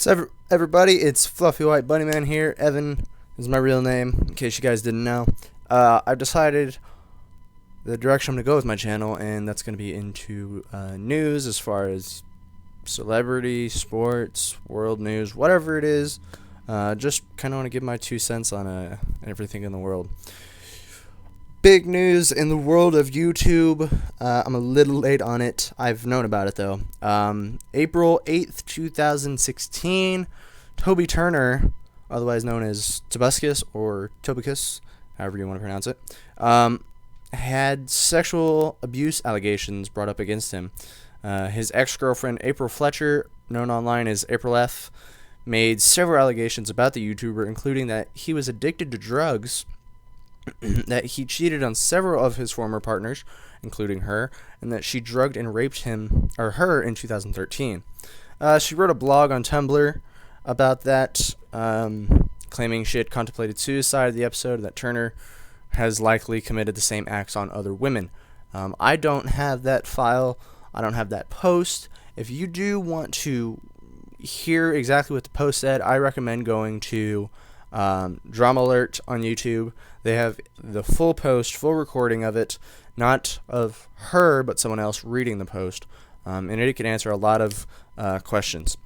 Everybody, it's Fluffy White Bunny Man here. Evan is my real name, in case you guys didn't know. I've decided the direction I'm going to go with my channel, and that's going to be into news as far as celebrity, sports, world news, whatever it is. Just kind of want to give my 2 cents on everything in the world. Big news in the world of YouTube. I'm a little late on it. I've known about it though. April 8th, 2016, Toby Turner, otherwise known as Tobuscus or Tobicus, however you want to pronounce it, had sexual abuse allegations brought up against him. His ex-girlfriend April Fletcher, known online as April F., made several allegations about the YouTuber, including that he was addicted to drugs, that he cheated on several of his former partners, including her, and that she drugged and raped her in 2013. She wrote a blog on Tumblr about that, claiming she had contemplated suicide at the episode, that Turner has likely committed the same acts on other women. I don't have that file. I don't have that post. If you do want to hear exactly what the post said, I recommend going to Drama Alert on YouTube. They have the full post, full recording of it, not of her, but someone else reading the post, and it can answer a lot of questions.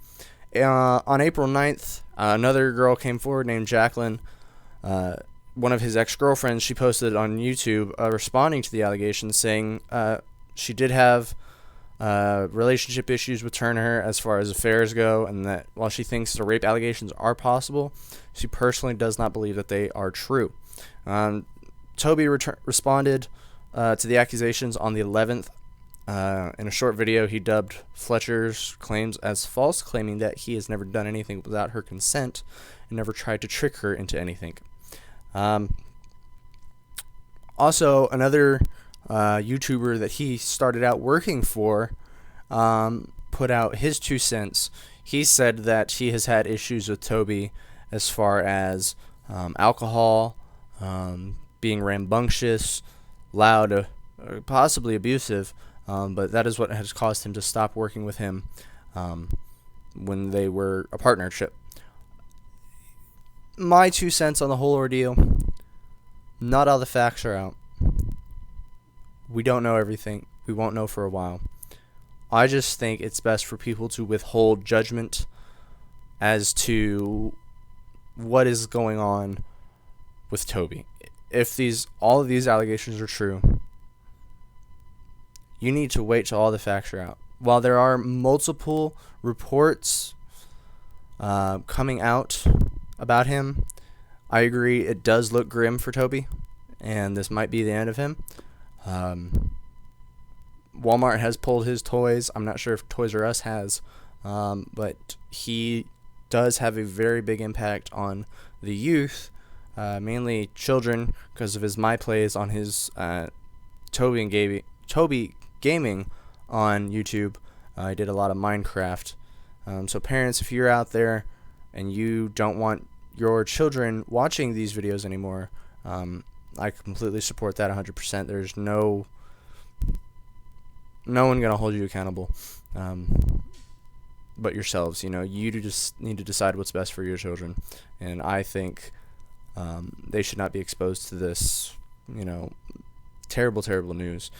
On April 9th, another girl came forward named Jacqueline, one of his ex-girlfriends. She posted on YouTube responding to the allegations, saying she did have relationship issues with Turner as far as affairs go, and that while she thinks the rape allegations are possible, she personally does not believe that they are true. Toby responded to the accusations on the 11th. In a short video, he dubbed Fletcher's claims as false, claiming that he has never done anything without her consent and never tried to trick her into anything. Also, another YouTuber that he started out working for put out his 2 cents. He said that he has had issues with Toby as far as alcohol, being rambunctious, loud, possibly abusive, but that is what has caused him to stop working with him when they were a partnership. My 2 cents on the whole ordeal: not all the facts are out. We don't know everything. We won't know for a while. I just think it's best for people to withhold judgment as to what is going on with Toby. If all of these allegations are true, you need to wait till all the facts are out. While there are multiple reports coming out about him, I agree it does look grim for Toby, and this might be the end of him. Walmart has pulled his toys. I'm not sure if Toys R Us has, but he does have a very big impact on the youth, mainly children, because of his My Plays on his Toby Gaming on YouTube. I did a lot of Minecraft. So parents, if you're out there and you don't want your children watching these videos anymore, I completely support that 100%. There's no one gonna hold you accountable, but yourselves. You just need to decide what's best for your children, and I think they should not be exposed to this, terrible, terrible news.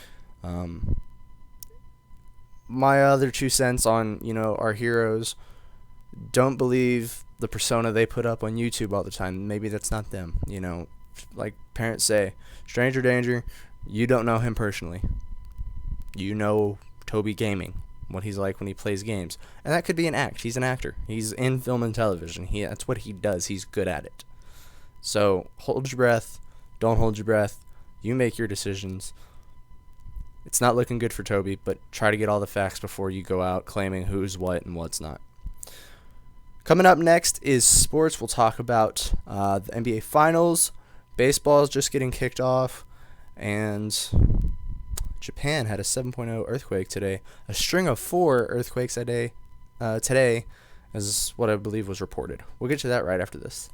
My other 2 cents on our heroes: don't believe the persona they put up on YouTube all the time. Maybe that's not them. Like parents say, stranger danger. You don't know him personally. You know Toby Gaming, what he's like when he plays games, and that could be an act. He's an actor. He's in film and television. That's what he does. He's good at it. So hold your breath. Don't hold your breath. You make your decisions. It's not looking good for Toby, but try to get all the facts before you go out claiming who's what and what's not. Coming up next is sports. We'll talk about the NBA Finals. Baseball is just getting kicked off, and Japan had a 7.0 earthquake today. A string of 4 earthquakes today is what I believe was reported. We'll get to that right after this.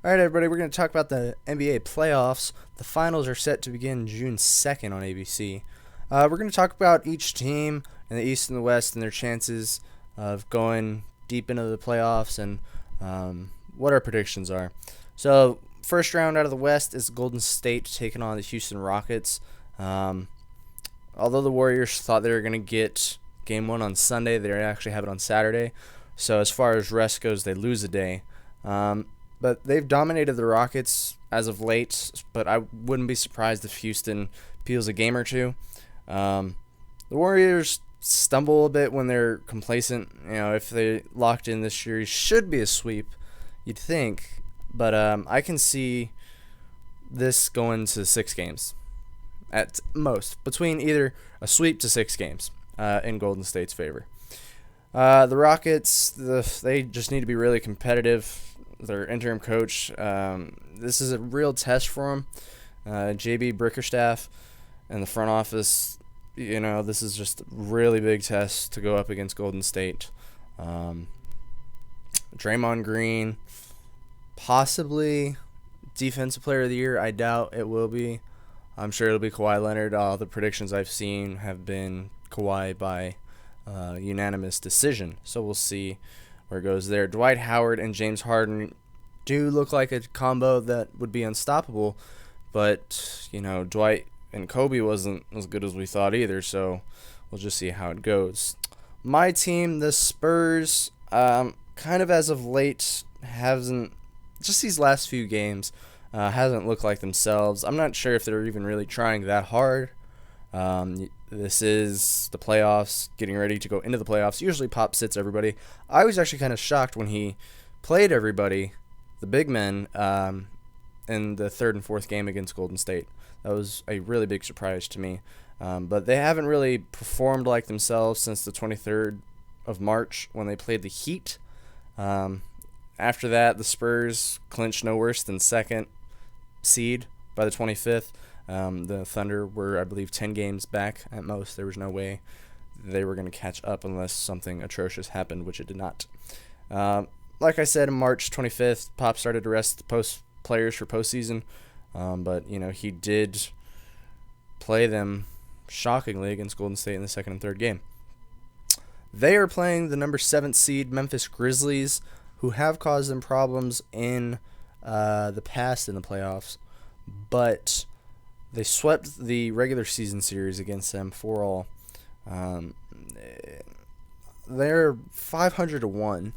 All right, everybody, we're going to talk about the NBA playoffs. The finals are set to begin June 2nd on ABC. We're going to talk about each team in the East and the West and their chances of going deep into the playoffs and what our predictions are. So, first round out of the West is Golden State taking on the Houston Rockets. Although the Warriors thought they were going to get Game 1 on Sunday, they actually have it on Saturday. So, as far as rest goes, they lose a day. But they've dominated the Rockets as of late, but I wouldn't be surprised if Houston peels a game or two. The Warriors stumble a bit when they're complacent. If they locked in this series, should be a sweep, you'd think. But I can see this going to 6 games at most, between either a sweep to 6 games in Golden State's favor. The Rockets, they just need to be really competitive. Their interim coach, this is a real test for him. JB Bickerstaff and the front office, this is just a really big test to go up against Golden State. Draymond Green, possibly Defensive Player of the Year. I doubt it will be. I'm sure it'll be Kawhi Leonard. All the predictions I've seen have been Kawhi by unanimous decision. So we'll see where it goes there. Dwight Howard and James Harden do look like a combo that would be unstoppable, but Dwight and Kobe wasn't as good as we thought either, so we'll just see how it goes. My team, the Spurs, kind of as of late hasn't, just these last few games, hasn't looked like themselves. I'm not sure if they're even really trying that hard. This is the playoffs, getting ready to go into the playoffs. Usually Pop sits everybody. I was actually kind of shocked when he played everybody, the big men, in the third and fourth game against Golden State. That was a really big surprise to me. But they haven't really performed like themselves since the 23rd of March when they played the Heat. After that, the Spurs clinched no worse than second seed by the 25th. The Thunder were, I believe, 10 games back at most. There was no way they were going to catch up unless something atrocious happened, which it did not. Like I said, on March 25th, Pop started to rest the players for postseason, but he did play them shockingly against Golden State in the second and third game. They are playing the number 7 seed Memphis Grizzlies, who have caused them problems in the past in the playoffs, but they swept the regular season series against them 4-all. They're 500-1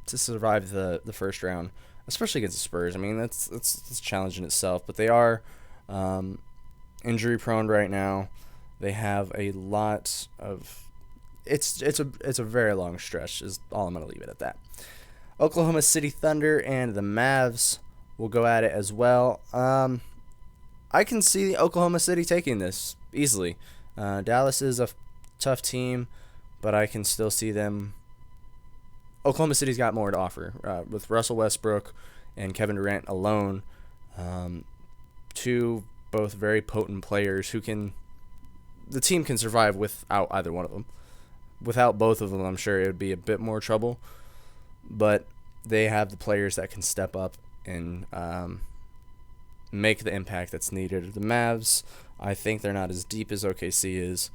to survive the first round, especially against the Spurs. I mean, that's a challenge in itself, but they are injury prone right now. They have a lot of it's a very long stretch is all I'm going to leave it at that. Oklahoma City Thunder and the Mavs will go at it as well. I can see Oklahoma City taking this easily. Dallas is a tough team, but I can still see them. Oklahoma City's got more to offer with Russell Westbrook and Kevin Durant alone. Two both very potent players the team can survive without either one of them. Without both of them, I'm sure it would be a bit more trouble. But they have the players that can step up and make the impact that's needed. The Mavs, I think they're not as deep as OKC is.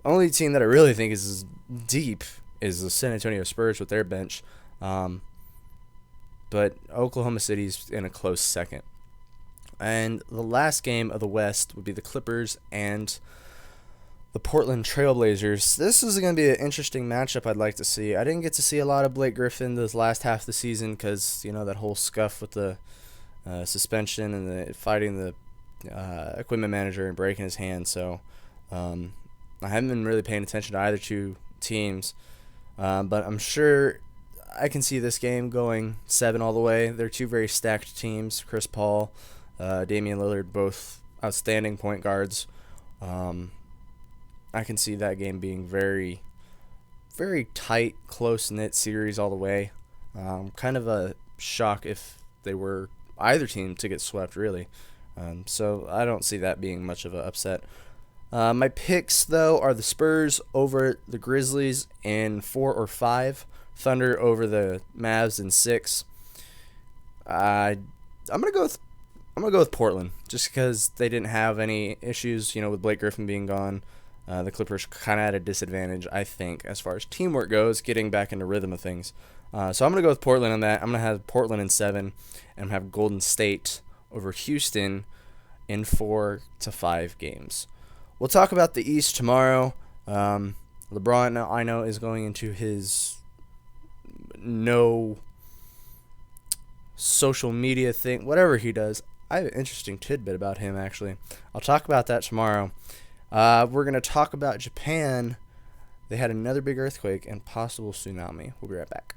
The only team that I really think is as deep is the San Antonio Spurs with their bench. But Oklahoma City's in a close second. And the last game of the West would be the Clippers and the Portland Trailblazers. This is going to be an interesting matchup I'd like to see. I didn't get to see a lot of Blake Griffin this last half of the season because, that whole scuff with the suspension and the fighting the equipment manager and breaking his hand. So I haven't been really paying attention to either two teams. But I'm sure I can see this game going 7 all the way. They're two very stacked teams. Chris Paul, Damian Lillard, both outstanding point guards. I can see that game being very, very tight, close-knit series all the way. Kind of a shock if they were either team to get swept, really. So I don't see that being much of an upset. My picks, though, are the Spurs over the Grizzlies in 4 or 5. Thunder over the Mavs in 6. I I'm gonna go with Portland, just because they didn't have any issues, with Blake Griffin being gone. The Clippers kind of at a disadvantage, I think, as far as teamwork goes, getting back into rhythm of things. So I'm gonna go with Portland on that. I'm gonna have Portland in 7, and have Golden State over Houston in 4 to 5 games. We'll talk about the East tomorrow. LeBron, I know, is going into his no social media thing, whatever he does. I have an interesting tidbit about him, actually. I'll talk about that tomorrow. We're going to talk about Japan. They had another big earthquake and possible tsunami. We'll be right back.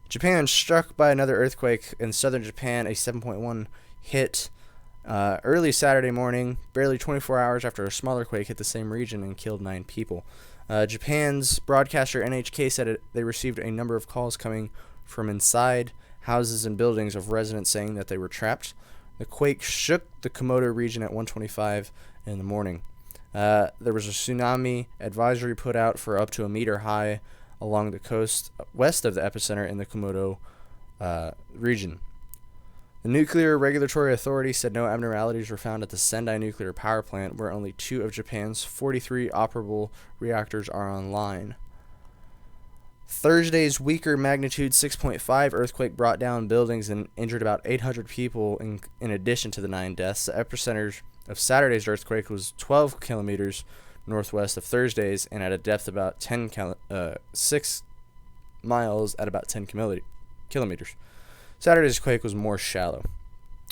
Japan struck by another earthquake in southern Japan. A 7.1 hit early Saturday morning, barely 24 hours after a smaller quake hit the same region and killed 9 people. Japan's broadcaster NHK said they received a number of calls coming from inside houses and buildings of residents saying that they were trapped. The quake shook the Komodo region at 1:25 in the morning. There was a tsunami advisory put out for up to a meter high along the coast west of the epicenter in the Komodo region. The Nuclear Regulatory Authority said no abnormalities were found at the Sendai nuclear power plant, where only 2 of Japan's 43 operable reactors are online. Thursday's weaker magnitude 6.5 earthquake brought down buildings and injured about 800 people in addition to the 9 deaths. The epicenter of Saturday's earthquake was 12 kilometers northwest of Thursday's and at a depth about 6 miles at about 10 kilometers. Saturday's quake was more shallow.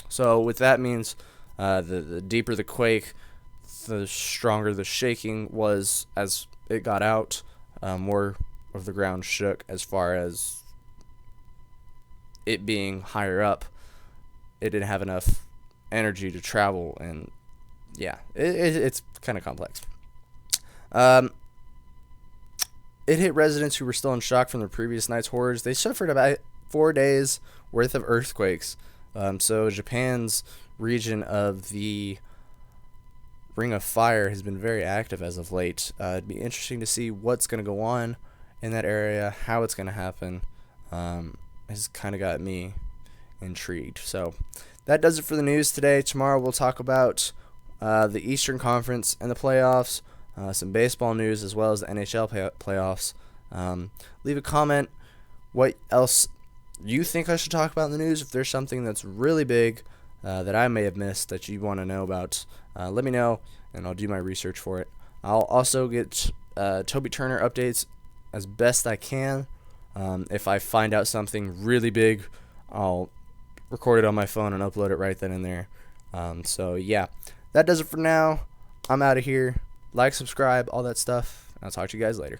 So what that means, the deeper the quake, the stronger the shaking was as it got out. More of the ground shook as far as it being higher up. It didn't have enough energy to travel, and yeah, it's kind of complex. It hit residents who were still in shock from the previous night's horrors. They suffered about 4 days worth of earthquakes. So Japan's region of the Ring of Fire has been very active as of late. It'd be interesting to see what's going to go on in that area, how it's going to happen. Has kind of got me intrigued. So that does it for the news today. Tomorrow we'll talk about the Eastern Conference and the playoffs, some baseball news, as well as the NHL playoffs. Leave a comment what else you think I should talk about in the news. If there's something that's really big that I may have missed that you want to know about, let me know, and I'll do my research for it. I'll also get Toby Turner updates as best I can. If I find out something really big, I'll record it on my phone and upload it right then and there. So yeah, that does it for now. I'm out of here. Like, subscribe, all that stuff. I'll talk to you guys later.